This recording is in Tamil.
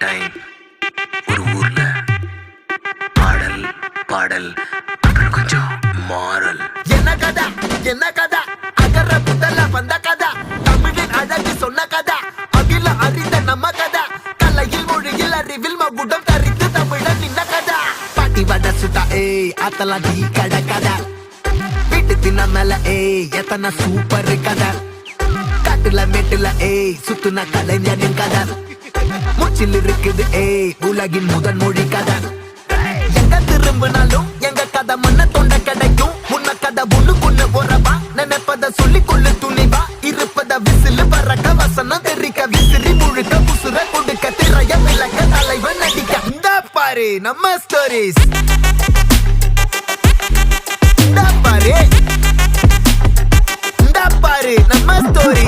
டைம் ஒரு ஊர்ல பாடல் பாடல் அப்புறம் கொஞ்சம் மாறல். என்ன கதை அகர புதல வந்த கதை, தமிழின் அழகு சொன்ன கதை, அகில அறிந்த நம்ம கதை, கலையில் மொழியில் அறிவில் மகுடம் தரித்து தமிழன் நின்ன கதை. பாட்டி வட சுட்டா அத்தலாம் டீ கடை கதை, வீட்டு தின்ன மேல எத்தனை சூப்பர் கதை, காட்டுல மேட்டுல சுத்துன கலைஞனின் கதை, மூச்சில் இருக்குது உலகின் முதன் மொழி கதை. எங்க திரும்பினாலும் எங்க கதை மண்ண தொண்ட கிடைக்கும், முன்ன கதை ஒண்ணுக்குள்ள போறவா, நினைப்பத சொல்லி கொள்ளு துணிவா, இருப்பத விசிலு பறக்க வசனம் தெரிக்க விசிறி முழுக்க புசுர கொடுக்க திரைய விளக்க தலைவன் நடிக்க. இந்த பாரு நம்ம ஸ்டோரிஸ், இந்த பாரு நம்ம ஸ்டோரி.